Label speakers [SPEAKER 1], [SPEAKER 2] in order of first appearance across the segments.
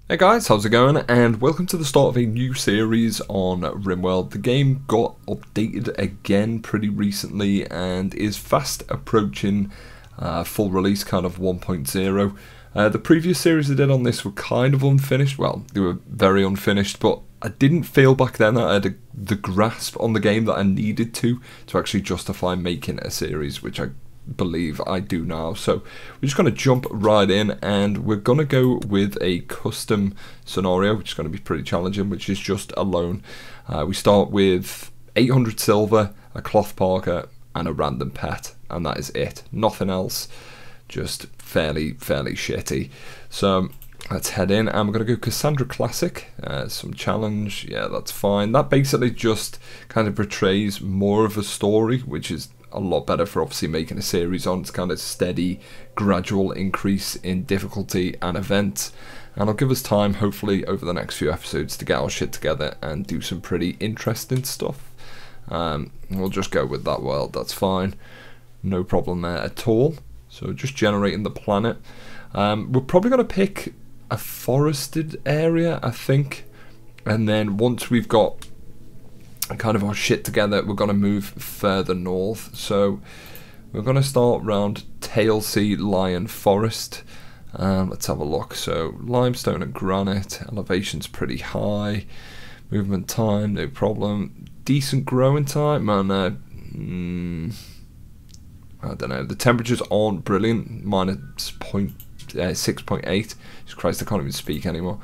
[SPEAKER 1] Hey guys, how's it going? And welcome to the start of a new series on Rimworld. The game got updated again pretty recently and is fast approaching full release, kind of 1.0. The previous series I did on this were kind of unfinished. Well, they were very unfinished, but I didn't feel back then that I had the grasp on the game that I needed to actually justify making a series, which I believe I do now. So we're just going to jump right in and we're going to go with a custom scenario, which is going to be pretty challenging, which is just alone. We start with 800 silver, a cloth parka and a random pet, and that is it. Nothing else, just fairly shitty. So let's head in and we're going to go Cassandra Classic, some challenge. Yeah, that's fine. That basically just kind of portrays more of a story, which is a lot better for obviously making a series on. It's kind of steady, gradual increase in difficulty and events, and it'll give us time, hopefully, over the next few episodes to get our shit together and do some pretty interesting stuff. We'll just go with that world, that's fine. No problem there at all. So just generating the planet. We're probably going to pick a forested area, I think, and then once we've got kind of our shit together, we're going to move further north. So we're going to start around Tailsea Lion Forest. Let's have a look. So limestone and granite, elevation's pretty high, movement time no problem, decent growing time, and I don't know, the temperatures aren't brilliant, minus 6.8. Jesus Christ, I can't even speak anymore.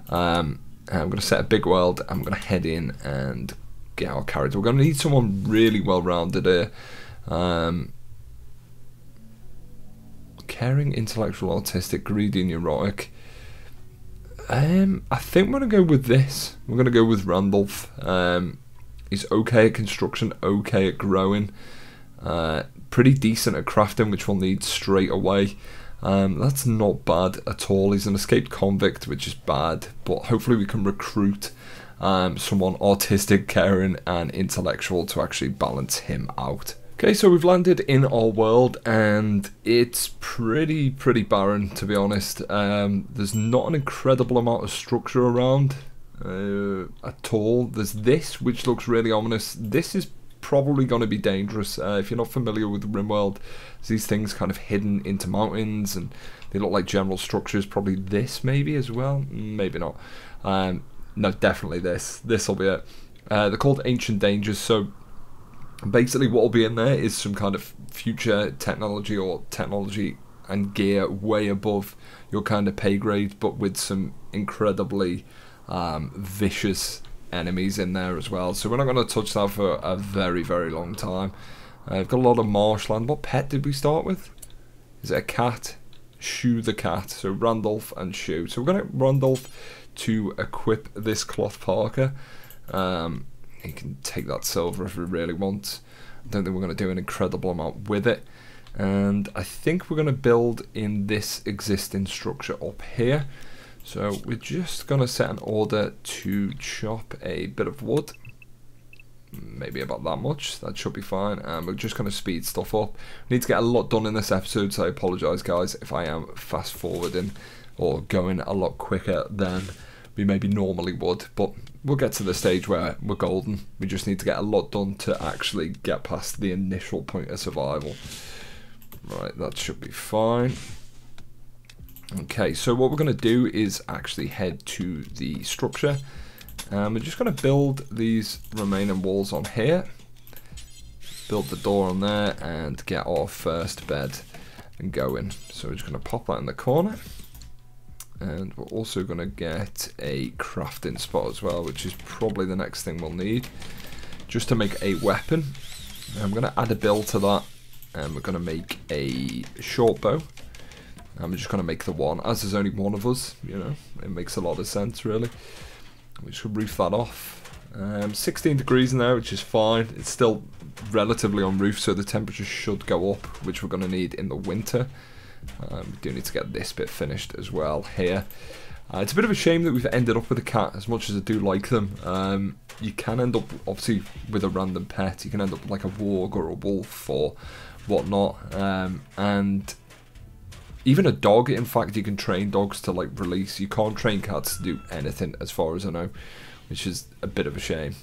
[SPEAKER 1] I'm going to set a big world. I'm going to head in and get our character. We're going to need someone really well-rounded here. Caring, intellectual, artistic, greedy, and neurotic. I think we're going to go with this. We're going to go with Randolph. He's okay at construction, okay at growing, pretty decent at crafting, which we'll need straight away. That's not bad at all. He's an escaped convict, which is bad, but hopefully we can recruit someone artistic, caring and intellectual to actually balance him out. Okay, so we've landed in our world and it's pretty barren, to be honest. There's not an incredible amount of structure around at all. There's this, which looks really ominous. This is probably going to be dangerous. If you're not familiar with Rimworld, these things kind of hidden into mountains and they look like general structures. Probably this maybe as well, maybe not. No, definitely this. This will be it. They're called Ancient Dangers, so basically what will be in there is some kind of future technology or technology and gear way above your kind of pay grade, but with some incredibly vicious enemies in there as well. So we're not going to touch that for a very long time. I've got a lot of marshland. What pet did we start with? Is it a cat? Shoe the cat. So Randolph and Shoe. So we're going to Randolph to equip this cloth parka. He can take that silver if he really wants. I don't think we're going to do an incredible amount with it, and I think we're going to build in this existing structure up here. So we're just going to set an order to chop a bit of wood, maybe about that much. That should be fine, and we're just going to speed stuff up. We need to get a lot done in this episode, so I apologise guys if I am fast forwarding or going a lot quicker than we maybe normally would, but we'll get to the stage where we're golden. We just need to get a lot done to actually get past the initial point of survival. Right, that should be fine. Okay, so what we're going to do is actually head to the structure. We're just going to build these remaining walls on here, build the door on there, and get our first bed and go in. So we're just going to pop that in the corner. And we're also going to get a crafting spot as well, which is probably the next thing we'll need, just to make a weapon. I'm going to add a bill to that, and we're going to make a short bow. And we're just going to make the one, as there's only one of us, you know, it makes a lot of sense really. We should roof that off. 16 degrees in there, which is fine. It's still relatively on roof, so the temperature should go up, which we're going to need in the winter. We do need to get this bit finished as well here. It's a bit of a shame that we've ended up with a cat, as much as I do like them. You can end up, obviously, with a random pet. You can end up like a warg or a wolf or whatnot. And Even a dog, in fact, you can train dogs to like release. You can't train cats to do anything, as far as I know, which is a bit of a shame,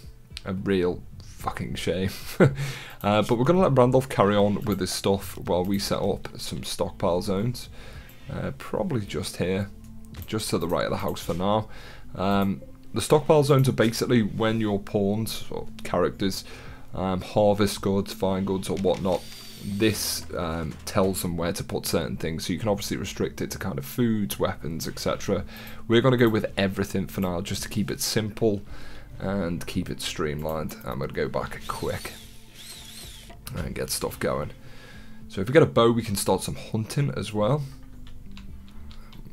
[SPEAKER 1] a real fucking shame. But we're gonna let Randolph carry on with his stuff while we set up some stockpile zones. Probably just here, just to the right of the house for now. The stockpile zones are basically when your pawns or characters harvest goods, find goods or whatnot. This tells them where to put certain things, so you can obviously restrict it to kind of foods, weapons, etc. We're going to go with everything for now, just to keep it simple and keep it streamlined. I'm going to go back quick and get stuff going. So if we get a bow, we can start some hunting as well.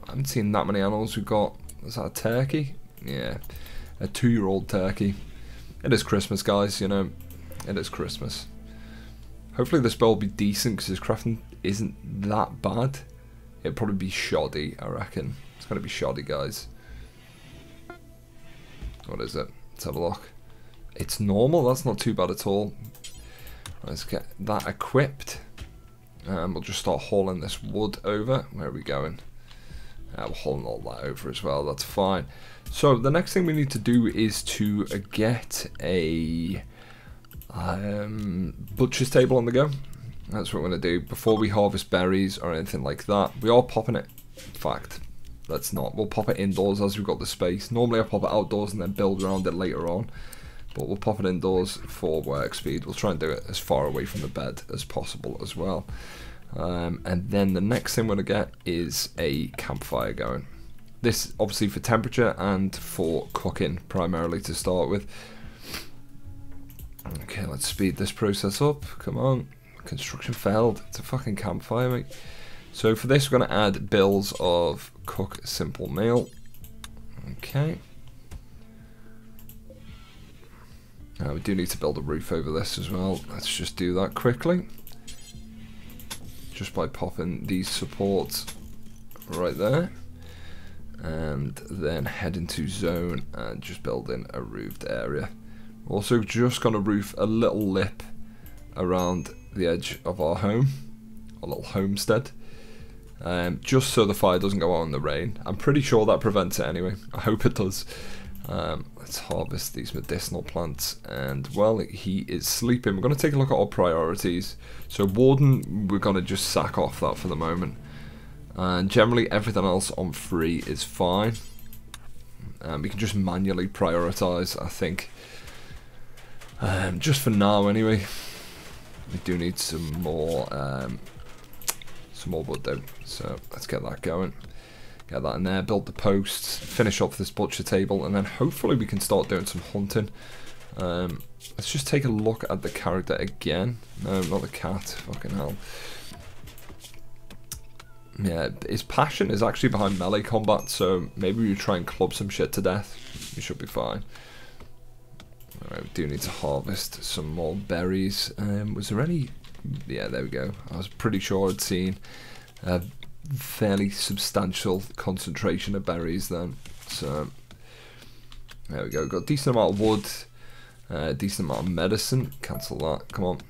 [SPEAKER 1] I haven't seen that many animals. We've got, is that a turkey? Yeah, a 2-year-old turkey. It is Christmas, guys, you know, it is Christmas. Hopefully this bow will be decent, because his crafting isn't that bad. It'll probably be shoddy, I reckon. It's going to be shoddy, guys. What is it? Let's have a look. It's normal, that's not too bad at all. Let's get that equipped. And we'll just start hauling this wood over. Where are we going? We're hauling all that over as well, that's fine. So the next thing we need to do is to get a butcher's table on the go. That's what we're going to do before we harvest berries or anything like that. We are popping it, in fact, let's not. We'll pop it indoors as we've got the space. Normally I pop it outdoors and then build around it later on, but we'll pop it indoors for work speed. We'll try and do it as far away from the bed as possible as well. And then the next thing we're going to get is a campfire going. This obviously for temperature and for cooking primarily to start with. Okay, let's speed this process up. Come on. Construction failed. It's a fucking campfire, mate. So for this, we're going to add bills of cook simple meal. Okay. Now we do need to build a roof over this as well. Let's just do that quickly. Just by popping these supports right there. And then head into zone and just build in a roofed area. Also just going to roof a little lip around the edge of our home, a little homestead, just so the fire doesn't go out in the rain. I'm pretty sure that prevents it anyway. I hope it does. Let's harvest these medicinal plants, and well, he is sleeping. We're going to take a look at our priorities. So Warden, we're going to just sack off that for the moment, and generally everything else on free is fine. We can just manually prioritize, I think. Just for now anyway. We do need some more wood though, so let's get that going. Get that in there, build the posts, finish off this butcher table, and then hopefully we can start doing some hunting. Let's just take a look at the character again. No, not the cat, fucking hell. Yeah, his passion is actually behind melee combat, so maybe we try and club some shit to death. We should be fine. Alright, we do need to harvest some more berries. Was there any? Yeah, there we go. I was pretty sure I'd seen a fairly substantial concentration of berries then. So, there we go. Got a decent amount of wood, decent amount of medicine. Cancel that, come on.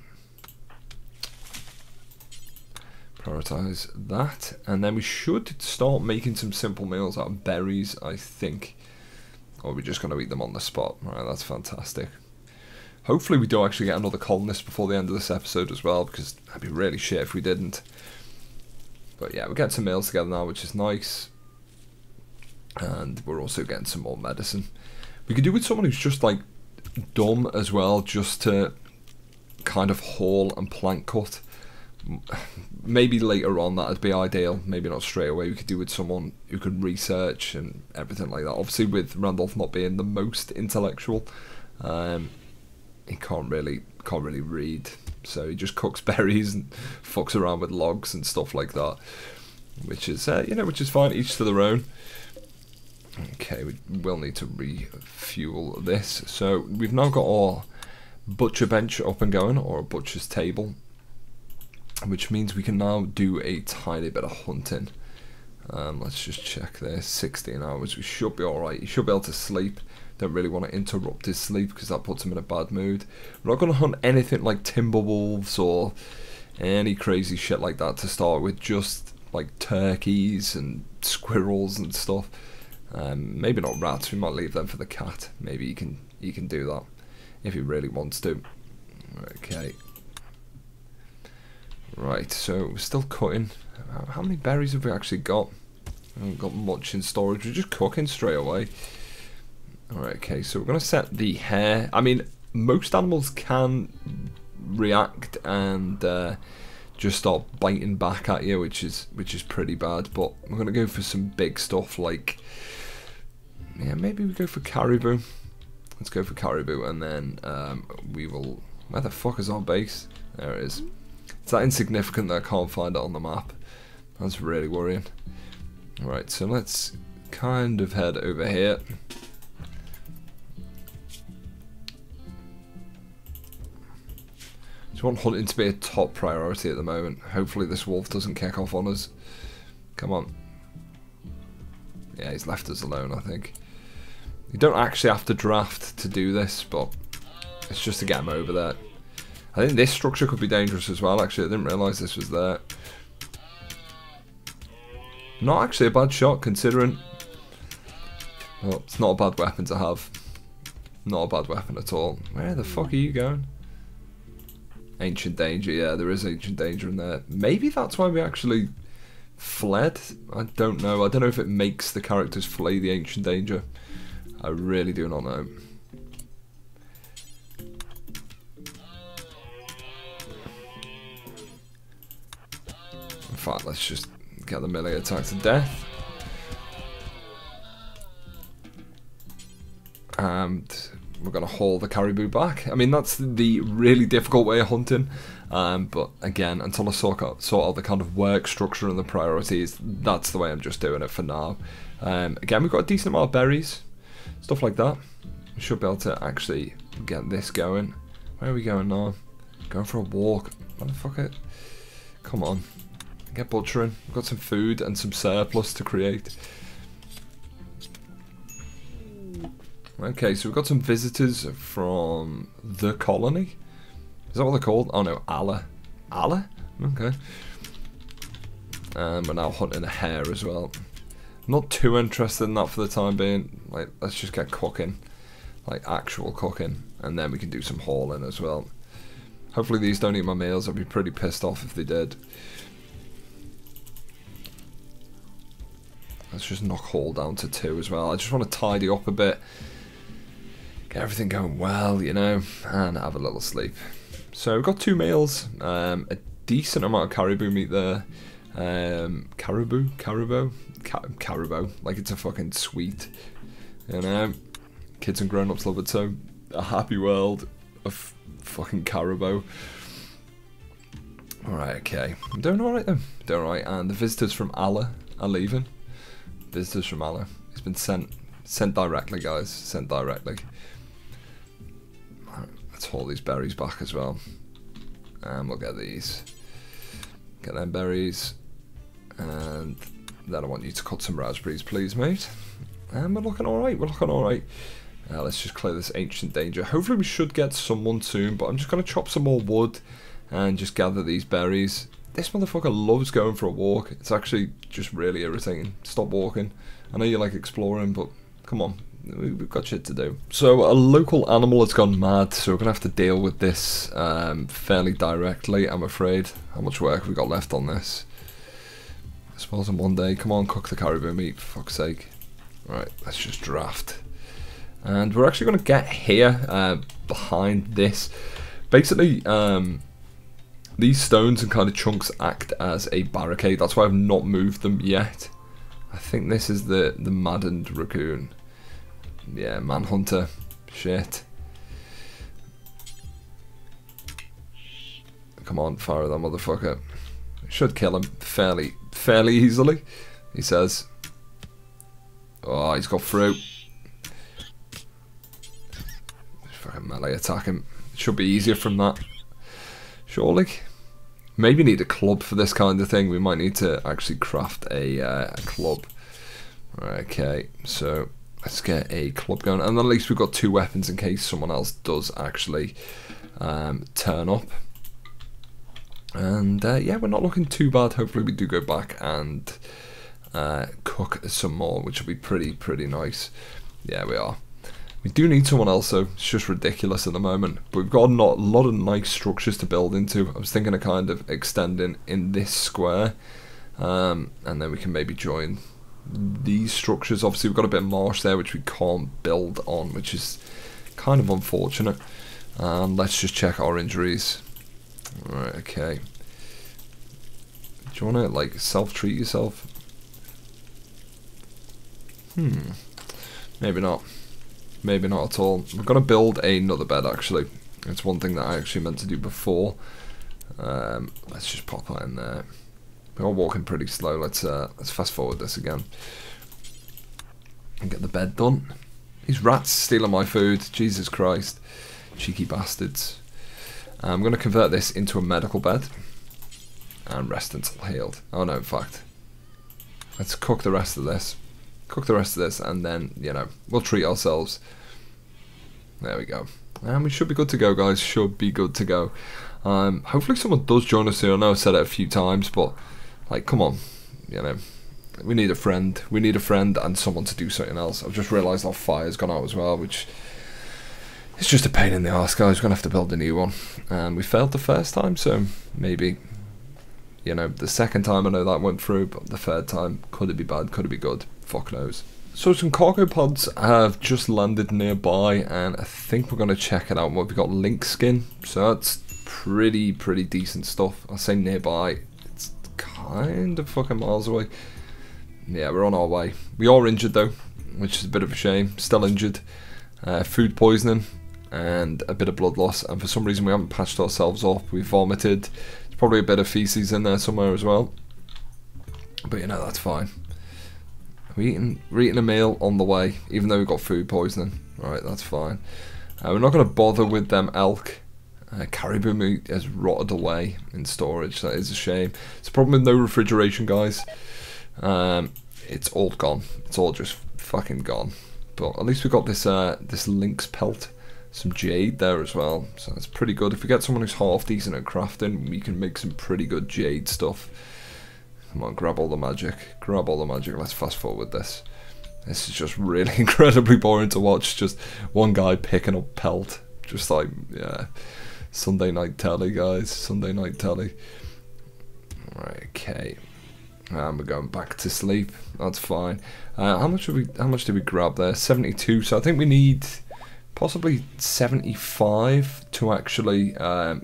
[SPEAKER 1] Prioritize that. And then we should start making some simple meals out of berries, I think. Or we're just going to eat them on the spot. Alright, that's fantastic. Hopefully we do actually get another colonist before the end of this episode as well, because that'd be really shit if we didn't. But yeah, we're getting some meals together now, which is nice. And we're also getting some more medicine. We could do with someone who's just like dumb as well, just to kind of haul and plank cut. Maybe later on that'd be ideal, maybe not straight away. We could do with someone who could research and everything like that. Obviously with Randolph not being the most intellectual, he can't really read, so he just cooks berries and fucks around with logs and stuff like that, which is which is fine, each to their own. Okay, we will need to refuel this. So we've now got our butcher bench up and going, or a butcher's table, which means we can now do a tiny bit of hunting. Let's just check there. 16 hours, we should be alright. He should be able to sleep. Don't really want to interrupt his sleep because that puts him in a bad mood. We're not going to hunt anything like timber wolves or any crazy shit like that to start with, just like turkeys and squirrels and stuff. Maybe not rats. We might leave them for the cat. Maybe he can do that if he really wants to. Okay. Right, so we're still cutting. How many berries have we actually got? We haven't got much in storage. We're just cooking straight away. Alright, okay, so we're going to set the hair. I mean, most animals can react and just start biting back at you, which is pretty bad. But we're going to go for some big stuff like... Yeah, maybe we go for caribou. Let's go for caribou, and then we will... Where the fuck is our base? There it is. It's that insignificant that I can't find it on the map. That's really worrying. Alright, so let's kind of head over here. Just want hunting to be a top priority at the moment. Hopefully this wolf doesn't kick off on us. Come on. Yeah, he's left us alone, I think. You don't actually have to draft to do this, but it's just to get him over there. I think this structure could be dangerous as well, actually. I didn't realise this was there. Not actually a bad shot, considering... Well, it's not a bad weapon to have. Not a bad weapon at all. Where the fuck are you going? Ancient danger, yeah, there is ancient danger in there. Maybe that's why we actually fled? I don't know. I don't know if it makes the characters flee the ancient danger. I really do not know. In fact, let's just get the melee attack to death. And we're going to haul the caribou back. I mean, that's the really difficult way of hunting. But again, until I sort out the kind of work structure and the priorities, that's the way I'm just doing it for now. Again, we've got a decent amount of berries. Stuff like that. We should be able to actually get this going. Where are we going now? Going for a walk. Motherfucker. Come on. Get butchering. We've got some food and some surplus to create. Okay, so we've got some visitors from the colony. Is that what they're called? Oh no, Allah. Allah? Okay. And we're now hunting a hare as well. Not too interested in that for the time being. Like, let's just get cooking. Like, actual cooking. And then we can do some hauling as well. Hopefully these don't eat my meals. I'd be pretty pissed off if they did. Let's just knock haul down to 2 as well. I just want to tidy up a bit. Get everything going well, you know. And have a little sleep. So we've got 2 meals. A decent amount of caribou meat there. Caribou, like it's a fucking sweet, you know. Kids and grown-ups love it so. A happy world of fucking caribou. Alright, okay. I'm doing alright then. Doing alright, and the visitors from Allah are leaving. Visitors from Allah. It's been sent directly, guys. Sent directly. Right, let's haul these berries back as well. And we'll get these. Get them berries. And then I want you to cut some raspberries, please, mate. And we're looking alright, we're looking alright. Let's just clear this ancient danger. Hopefully we should get someone soon, but I'm just going to chop some more wood and just gather these berries. This motherfucker loves going for a walk. It's actually just really irritating. Stop walking. I know you like exploring, but come on. We've got shit to do. So a local animal has gone mad, so we're going to have to deal with this fairly directly, I'm afraid. How much work have we got left on this? I suppose in one day. Come on, cook the caribou meat, for fuck's sake. Right, let's just draft. And we're actually going to get here, behind this. Basically, these stones and kind of chunks act as a barricade. That's why I've not moved them yet. I think this is the maddened raccoon. Yeah, manhunter. Shit. Come on, fire that motherfucker. Should kill him fairly easily, he says. Oh, he's got through. Fucking melee attack him. Should be easier from that. Surely. Maybe need a club for this kind of thing. We might need to actually craft a club. Okay, so let's get a club going. And at least we've got 2 weapons in case someone else does actually turn up. And yeah, we're not looking too bad. Hopefully we do go back and cook some more, which will be pretty nice. Yeah, we are. We do need someone else though. It's just ridiculous at the moment. But we've got a lot of nice structures to build into. I was thinking of kind of extending in this square. And then we can maybe join these structures. Obviously we've got a bit of marsh there which we can't build on, which is kind of unfortunate. Let's just check our injuries. Alright, okay. Do you want to like self-treat yourself? Maybe not. Maybe not at all. We're going to build another bed actually. It's one thing that I actually meant to do before. Let's just pop that in there. We're all walking pretty slow. Let's fast forward this again. And get the bed done. These rats stealing my food. Jesus Christ. Cheeky bastards. I'm going to convert this into a medical bed. And rest until healed. Oh no, in fact. Let's cook the rest of this. Cook the rest of this and then, you know, we'll treat ourselves. There we go. And we should be good to go, guys. Should be good to go. Hopefully someone does join us here. I know I've said it a few times, but, like, come on. You know, we need a friend. We need a friend and someone to do something else. I've just realised our fire's gone out as well, which is just a pain in the arse, guys. We're going to have to build a new one. And we failed the first time, so maybe, you know, the second time I know that went through, but the third time, could it be bad? Could it be good? Fuck knows. So some cargo pods have just landed nearby, and I think we're going to check it out. We've got link skin, so that's pretty decent stuff. I say nearby, it's kind of fucking miles away. Yeah, we're on our way. We are injured though, which is a bit of a shame. Still injured. Food poisoning and a bit of blood loss, and for some reason we haven't patched ourselves up. We vomited. There's probably a bit of feces in there somewhere as well, but you know, that's fine. We're eating a meal on the way, even though we've got food poisoning. Right, that's fine. We're not going to bother with them elk. Caribou meat has rotted away in storage. That is a shame. It's a problem with no refrigeration, guys. It's all gone. It's all just fucking gone. But at least we've got this this lynx pelt, some jade there as well. So that's pretty good. If we get someone who's half decent at crafting, we can make some pretty good jade stuff. Come on, grab all the magic. Grab all the magic. Let's fast forward this. This is just really incredibly boring to watch. Just one guy picking up pelt. Just like, yeah. Sunday night telly, guys. Sunday night telly. Right, okay. And we're going back to sleep. That's fine. How much did we grab there? 72. So I think we need possibly 75 to actually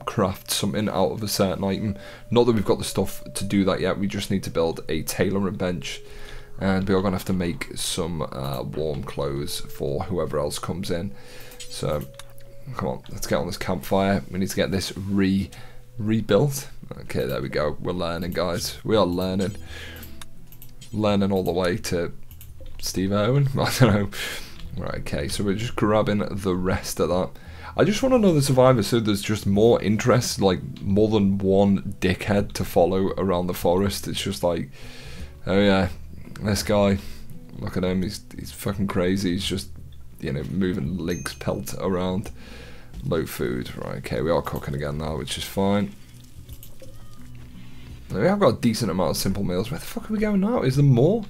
[SPEAKER 1] craft something out of a certain item. Not that we've got the stuff to do that yet. We just need to build a tailoring bench, and we are going to have to make some warm clothes for whoever else comes in. So come on, let's get on this campfire. We need to get this rebuilt. Okay, there we go. We're learning, guys. We are learning all the way to Steve Irwin. I don't know. Right, okay, so we're just grabbing the rest of that. I just want to know the survivors, so there's just more interest, like more than one dickhead to follow around the forest. It's just like, oh yeah, this guy, look at him, he's fucking crazy. He's just, you know, moving lynx pelt around. Low food. Right, okay, we are cooking again now, which is fine. We have got a decent amount of simple meals. Where the fuck are we going now? Is there more?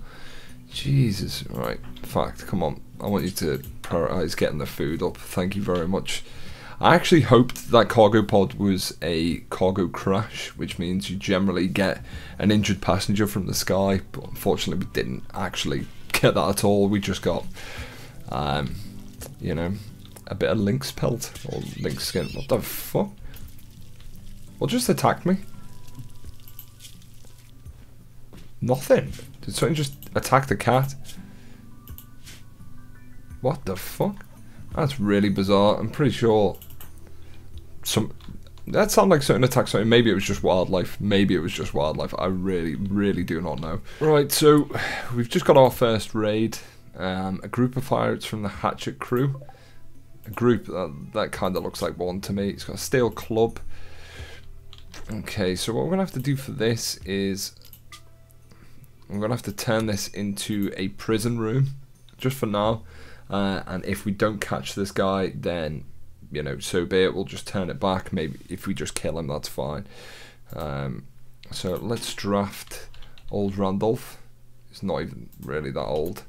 [SPEAKER 1] Jesus. Right, fact, come on. I want you to prioritise getting the food up. Thank you very much. I actually hoped that cargo pod was a cargo crash, which means you generally get an injured passenger from the sky, but unfortunately we didn't actually get that at all. We just got, you know, a bit of lynx pelt, or lynx skin. What the fuck? What just attacked me? Nothing. Did something just attack the cat? What the fuck? That's really bizarre. I'm pretty sure that sounded like something attacked something. Maybe it was just wildlife. Maybe it was just wildlife. I really do not know. Right, so we've just got our first raid. A group of pirates from the Hatchet crew. A group that kind of looks like one to me. It's got a steel club. Okay, so what we're gonna have to do for this is I'm gonna have to turn this into a prison room, just for now. And if we don't catch this guy, then, you know, so be it. We'll just turn it back. Maybe if we just kill him, that's fine. So let's draft old Randolph. He's not even really that old.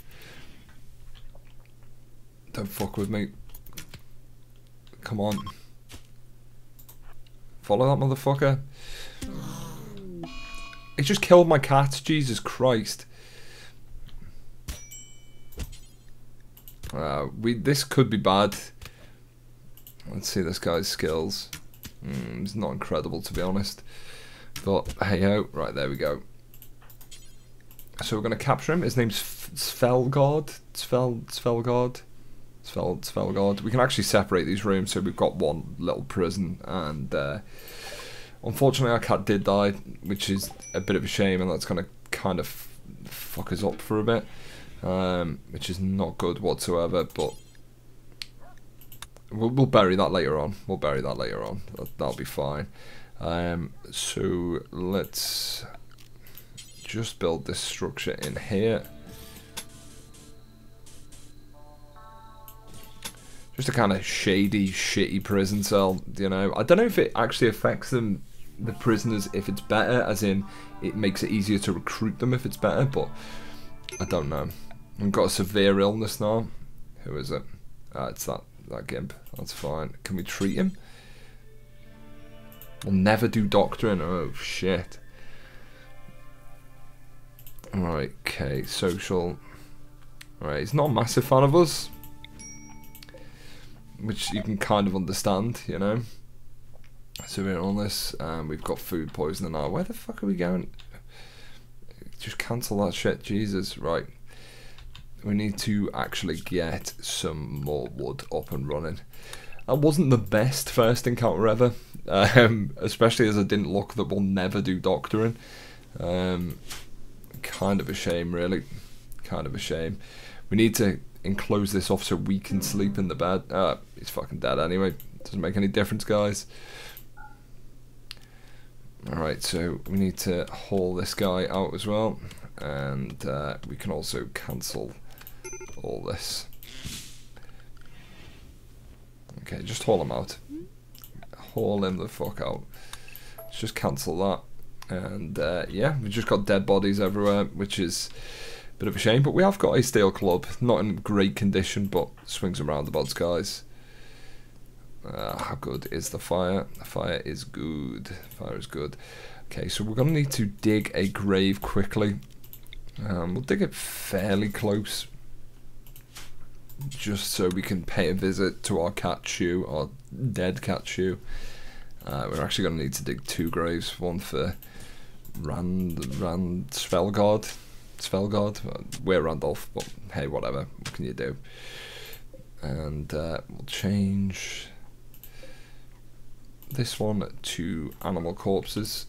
[SPEAKER 1] Don't fuck with me. Come on. Follow that motherfucker. He just killed my cat. Jesus Christ. This could be bad. Let's see this guy's skills. He's not incredible, to be honest. But hey ho, right, there we go. So we're going to capture him. His name's Svelgard. Svelgard. We can actually separate these rooms, so we've got one little prison. And unfortunately, our cat did die, which is a bit of a shame, and that's going to kind of fuck us up for a bit, which is not good whatsoever. But we'll bury that later on. That'll be fine. So let's just build this structure in here. Just a kind of shady, shitty prison cell, you know. I don't know if it actually affects them, the prisoners, if it's better, as in it makes it easier to recruit them if it's better, but I don't know. We've got a severe illness now. Who is it? It's that gimp. That's fine. Can we treat him? We'll never do doctoring. Oh, shit. Alright, okay, social. Alright, he's not a massive fan of us, which you can kind of understand, you know. So we're on this, and we've got food poisoning now. Where the fuck are we going? Just cancel that shit, Jesus. Right. We need to actually get some more wood up and running. That wasn't the best first encounter ever, especially as I didn't look that we'll never do doctoring. Kind of a shame, really. Kind of a shame. We need to enclose this off so we can sleep in the bed. He's fucking dead anyway. Doesn't make any difference, guys. Alright, so we need to haul this guy out as well. And we can also cancel all this. Okay, just haul him out. Haul him the fuck out. Let's just cancel that. And yeah, we've just got dead bodies everywhere, which is a bit of a shame. But we have got a steel club. Not in great condition, but swings and roundabouts, guys. How good is the fire? The fire is good. Fire is good. Okay, so we're going to need to dig a grave quickly. We'll dig it fairly close, just so we can pay a visit to our cat Chew, our dead cat Chew. We're actually going to need to dig 2 graves, one for Svelgard. We're Randolph, but hey, whatever. What can you do? And we'll change this one to animal corpses,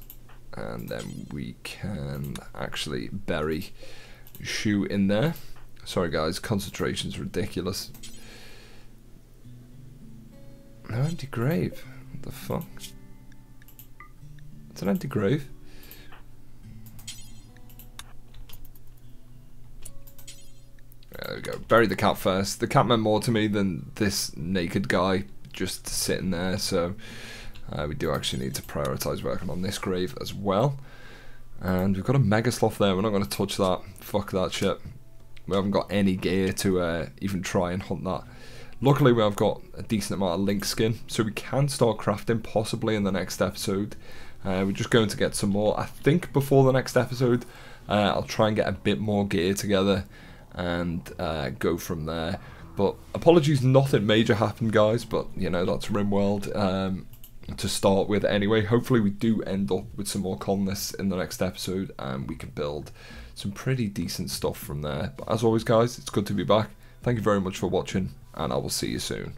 [SPEAKER 1] and then we can actually bury Shoe in there. Sorry guys, concentration's ridiculous. No empty grave. What the fuck? It's an empty grave. There we go. Bury the cat first. The cat meant more to me than this naked guy just sitting there, so we do actually need to prioritise working on this grave as well. And we've got a mega sloth there. We're not going to touch that. Fuck that shit. We haven't got any gear to even try and hunt that. Luckily, we have got a decent amount of lynx skin, so we can start crafting possibly in the next episode. We're just going to get some more. I think before the next episode, I'll try and get a bit more gear together and go from there. But apologies, nothing major happened, guys, but you know, that's Rimworld to start with anyway. Hopefully we do end up with some more colonists in the next episode, and we can build some pretty decent stuff from there. But as always, guys, it's good to be back. Thank you very much for watching, and I will see you soon.